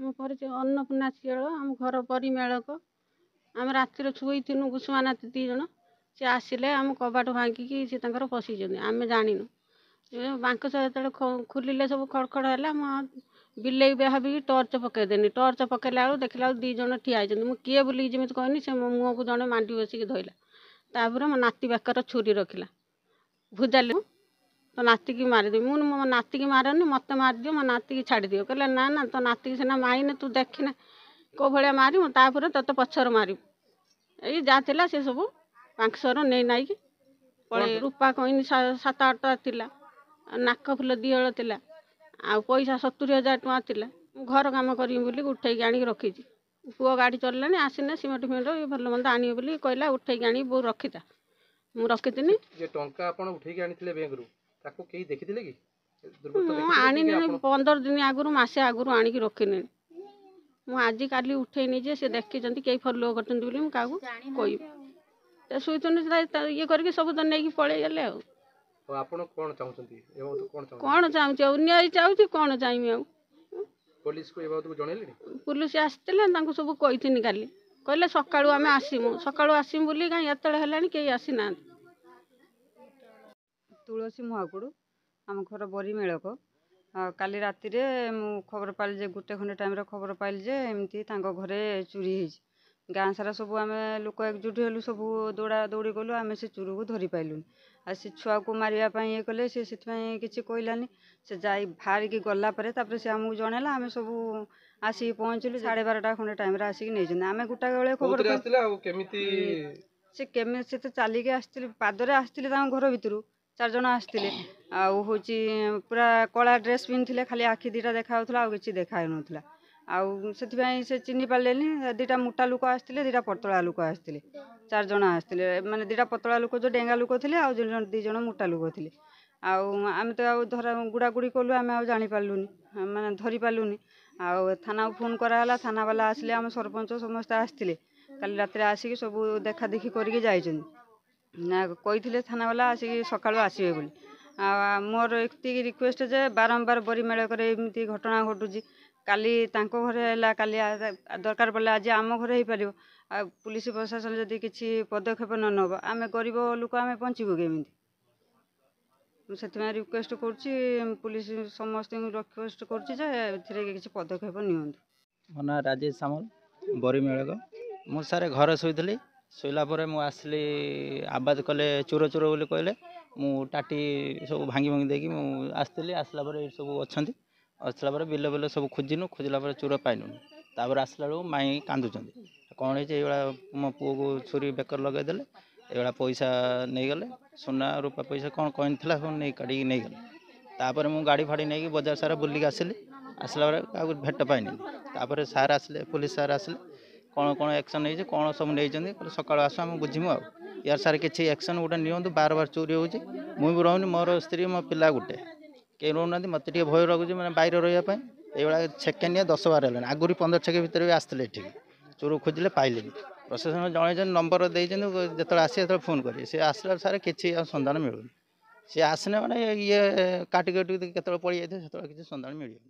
ମୋ ପରିଚୟ ଅନ୍ନପୂର୍ଣ୍ଣା ଚିଅଳ, ଆମ ଘର ପରିମେଳକ। ଆମେ ରାତିରେ ଶୋଇଥିନୁ କୁସୁମା ନାତି 2 ଜଣ। ସେ ଆସିଲେ ଆମ କବାଟ ଭାଙ୍ଗିକି ସେ ତାଙ୍କର ପଶିଛନ୍ତି, ଆମେ ଜାଣିନୁ। ବାଙ୍କସ ଯେତେବେଳେ ଖୋଲିଲେ ସବୁ ଖଡ଼ଖଡ଼ ହେଲା, ମୁଁ ବିଲେଇ ଭାବିକି ଟର୍ଚ୍ଚ ପକେଇଦେନି। ଟର୍ଚ୍ଚ ପକେଇଲା ବେଳକୁ ଦେଖିଲା ବେଳକୁ 2 ଜଣ ଠିଆ ହେଇଛନ୍ତି। ମୁଁ କିଏ ବୁଲିକି ଯେମିତି କହିନି, ସେ ମୋ ମୁହଁକୁ ଜଣେ ମାଣ୍ଡି ବସିକି ଧଇଲା। ତାପରେ ମୋ ନାତି ବେକର ଛୁରୀ ରଖିଲା, ଭୁଜାଲି ତୋ ନାତିକି ମାରିଦେବି। ମୁଁ ମୋ ନାତିକି ମାରନି, ମୋତେ ମାରିଦିଅ, ମୋ ନାତିକି ଛାଡ଼ିଦିଅ। କହିଲେ ନା ନା, ତୋ ନାତିକି ସିନା ମାଇନେ, ତୁ ଦେଖିନେ କେଉଁ ଭଳିଆ ମାରିବୁ, ତାପରେ ତୋତେ ପଛରେ ମାରିବୁ। ଏଇ ଯାହା ଥିଲା ସେ ସବୁ ବାକ୍ସର ନାଇକି ପଳେଇ। ରୂପା କଇନି 7-8ଟା ଥିଲା, ନାକ ଫୁଲ 2 ହଳ ଥିଲା, ଆଉ ପଇସା 70,000 ଟଙ୍କା ଥିଲା। ମୁଁ ଘର କାମ କରିବି ବୋଲି ଉଠେଇକି ଆଣିକି ରଖିଛି। ପୁଅ ଗାଡ଼ି ଚଳିଲାଣି, ଆସିନେ ସିମେଣ୍ଟ ଫିମେଣ୍ଟ ଭଲ ମନ୍ଦ ଆଣିବ ବୋଲି କହିଲା, ଉଠେଇକି ଆଣିକି ବୋଉ ରଖିଥା। ମୁଁ ରଖିଥିଲି। ଯେ ଟଙ୍କା ଆପଣ ଉଠେଇକି ଆଣିଥିଲେ ବ୍ୟାଙ୍କରୁ, ତାକୁ କେହି ଦେଖିଥିଲେ କି? ମୁଁ ଆଣିନି 15 ଦିନ ଆଗରୁ, ମାସେ ଆଗରୁ ଆଣିକି ରଖିନି। ମୁଁ ଆଜି କାଲି ଉଠେଇନି ଯେ ସେ ଦେଖିଛନ୍ତି, କେହି ଫଲୋ କରିଛନ୍ତି ବୋଲି ମୁଁ କାହାକୁ କହିବି। ଶୋଇଛନ୍ତି ଇଏ କରିକି ସବୁ ତ ନେଇକି ପଳେଇଗଲେ ଆଉ। ଆପଣ କ'ଣ ଚାହୁଁଛନ୍ତି? କ'ଣ ଚାହୁଁଛି ଆଉ, ନ୍ୟାୟ ଚାହୁଁଛି, କ'ଣ ଚାହିଁବି ଆଉ। ପୋଲିସକୁ ଏ ବାବଦକୁ ଜଣେଇଲେଣି? ପୁଲିସ ଆସିଥିଲେ, ତାଙ୍କୁ ସବୁ କହିଥିନି କାଲି। କହିଲେ ସକାଳୁ ଆମେ ଆସିମୁ, ସକାଳୁ ଆସିମୁ ବୋଲି କାହିଁ ଏତେବେଳେ ହେଲାଣି କେହି ଆସିନାହାନ୍ତି। ତୁଳସୀ ମହାକୁଡ଼, ଆମ ଘର ବରିମେଳକ। କାଲି ରାତିରେ ମୁଁ ଖବର ପାଇଲି ଯେ 1 ଖଣ୍ଡେ ଟାଇମ୍ରେ ଖବର ପାଇଲି ଯେ ଏମିତି ତାଙ୍କ ଘରେ ଚୋରି ହେଇଛି। ଗାଁ ସାରା ସବୁ ଆମେ ଲୋକ ଏକଜୁଟ ହେଲୁ, ସବୁ ଦୌଡ଼ା ଦୌଡ଼ି କଲୁ, ଆମେ ସେ ଚୋରକୁ ଧରି ପାଇଲୁନି। ଆଉ ସେ ଛୁଆକୁ ମାରିବା ପାଇଁ ଇଏ କଲେ, ସେ ସେଥିପାଇଁ କିଛି କହିଲାନି। ସେ ଯାଇ ବାହାରିକି ଗଲା ପରେ ତାପରେ ସେ ଆମକୁ ଜଣେଇଲା, ଆମେ ସବୁ ଆସିକି ପହଞ୍ଚିଲୁ। 12:30 ଖଣ୍ଡେ ଟାଇମ୍ରେ ଆସିକି ନେଇଛନ୍ତି। ଆମେ ଗୋଟାଏ ବେଳେ ଖବର ସେ ତ ଚାଲିକି ଆସିଥିଲେ, ପାଦରେ ଆସିଥିଲେ ତାଙ୍କ ଘର ଭିତରୁ 4 ଜଣ ଆସିଥିଲେ। ଆଉ ହେଉଛି ପୁରା କଳା ଡ୍ରେସ୍ ପିନ୍ଧିଥିଲେ, ଖାଲି ଆଖି 2ଟା ଦେଖାଯାଉଥିଲା, ଆଉ କିଛି ଦେଖା ହେଉନଥିଲା। ଆଉ ସେଥିପାଇଁ ସେ ଚିହ୍ନି ପାରିଲେନି। 2ଟା ମୋଟା ଲୋକ ଆସିଥିଲେ, 2ଟା ପତଳା ଲୋକ ଆସିଥିଲେ। 4 ଜଣ ଆସିଥିଲେ, ମାନେ 2ଟା ପତଳା ଲୋକ ଯେଉଁ ଡେଙ୍ଗା ଲୋକ ଥିଲେ, ଆଉ 2 ଜଣ ମୋଟା ଲୋକ ଥିଲେ। ଆଉ ଆମେ ତ ଆଉ ଗୁଡ଼ାଗୁଡ଼ି କଲୁ, ଆମେ ଆଉ ଜାଣିପାରିଲୁନି, ମାନେ ଧରିପାରିଲୁନି। ଆଉ ଥାନାକୁ ଫୋନ୍ କରାହେଲା, ଥାନାବାଲା ଆସିଲେ, ଆମ ସରପଞ୍ଚ ସମସ୍ତେ ଆସିଥିଲେ। କାଲି ରାତିରେ ଆସିକି ସବୁ ଦେଖା ଦେଖି କରିକି ଯାଇଛନ୍ତି। ନା କହିଥିଲେ ଥାନାବାଲା ଆସିକି ସକାଳୁ ଆସିବେ ବୋଲି। ଆଉ ମୋର ଏତିକି ରିକ୍ୱେଷ୍ଟ ଯେ ବାରମ୍ବାର ବରିମେଳକରେ ଏମିତି ଘଟଣା ଘଟୁଛି। କାଲି ତାଙ୍କ ଘରେ ହେଲା, କାଲି ଦରକାର ପଡ଼ିଲେ ଆଜି ଆମ ଘରେ ହେଇପାରିବ। ଆଉ ପୁଲିସ ପ୍ରଶାସନ ଯଦି କିଛି ପଦକ୍ଷେପ ନ ନେବ, ଆମେ ଗରିବ ଲୋକ ଆମେ ବଞ୍ଚିବୁ କେମିତି? ମୁଁ ସେଥିପାଇଁ ରିକ୍ୱେଷ୍ଟ କରୁଛି, ପୁଲିସ ସମସ୍ତଙ୍କୁ ରିକ୍ୱେଷ୍ଟ କରୁଛି ଯେ ଏଥିରେ କିଛି ପଦକ୍ଷେପ ନିଅନ୍ତୁ। ମୋ ନାଁ ରାଜେଶ ସାମଲ, ବରିମେଳକ। ମୁଁ ସାର୍ ଘରେ ଶୋଇଥିଲି। ଶୋଇଲା ପରେ ମୁଁ ଆସିଲି, ଆବାଜ କଲେ ଚୋର ଚୋର ବୋଲି କହିଲେ। ମୁଁ ଟାଟି ସବୁ ଭାଙ୍ଗି ଦେଇକି ମୁଁ ଆସିଥିଲି। ଆସିଲା ପରେ ସବୁ ଅଛନ୍ତି। ଆସିଲା ପରେ ବିଲ ସବୁ ଖୋଜିଲା ପରେ ଚୋର ପାଇଲୁନି। ତାପରେ ଆସିଲା ବେଳକୁ ମାଇଁ କାନ୍ଦୁଛନ୍ତି, କ'ଣ ହେଇଛି? ଏଇଭଳିଆ ମୋ ପୁଅକୁ ଛୁରୀ ବେକରେ ଲଗେଇଦେଲେ, ଏଇଭଳିଆ ପଇସା ନେଇଗଲେ, ସୁନା ରୂପା ପଇସା କ'ଣ କଏନ୍ ଥିଲା ସବୁ କାଢ଼ିକି ନେଇଗଲେ। ତାପରେ ମୁଁ ଗାଡ଼ି ଫାଡ଼ି ନେଇକି ବଜାର ସାରା ବୁଲିକି ଆସିଲି। ଆସିଲା ପରେ କାହାକୁ ଭେଟ ପାଇନି। ତାପରେ ସାର୍ ଆସିଲେ, ପୁଲିସ ସାର୍ ଆସିଲେ, କ'ଣ ଆକ୍ସନ୍ ନେଇଛି, କ'ଣ ସବୁ ନେଇଛନ୍ତି, ସକାଳୁ ଆସ ଆମେ ବୁଝିମୁ। ଆଉ ୟାର ସାର୍ କିଛି ଆକ୍ସନ୍ ଗୋଟେ ନିଅନ୍ତୁ। ବାର ଚୋରି ହେଉଛି, ମୁଁ ବି ରହୁନି, ମୋର ସ୍ତ୍ରୀ ମୋ ପିଲା ଗୋଟେ, କେହି ରହୁନାହାନ୍ତି। ମୋତେ ଟିକେ ଭୟ ଲାଗୁଛି, ମାନେ ବାଇରେ ରହିବା ପାଇଁ। ଏଇଭଳିଆ ସେକେଣ୍ଡିଆ 10-12 ହେଲାଣି। ଆଗରୁ 15 ସେକେଣ୍ଡ ଭିତରେ ବି ଆସିଥିଲେ ଏଠିକି, ଚୋର ଖୋଜିଲେ ପାଇଲେନି। ପ୍ରଶାସନ ଜଣେଇଛନ୍ତି, ନମ୍ବର ଦେଇଛନ୍ତି, ଯେତେବେଳେ ଆସିବେ ସେତେବେଳେ ଫୋନ୍ କରିବେ। ସେ ଆସିଲା ସାର୍ କିଛି ଆଉ ସନ୍ଧାନ ମିଳୁନି। ସେ ଆସିନେ ମାନେ ଇଏ କାଟି କେତେବେଳେ ପଳେଇ ଯାଇଥିବେ, ସେତେବେଳେ କିଛି ସନ୍ଧାନ ମିଳିବନି।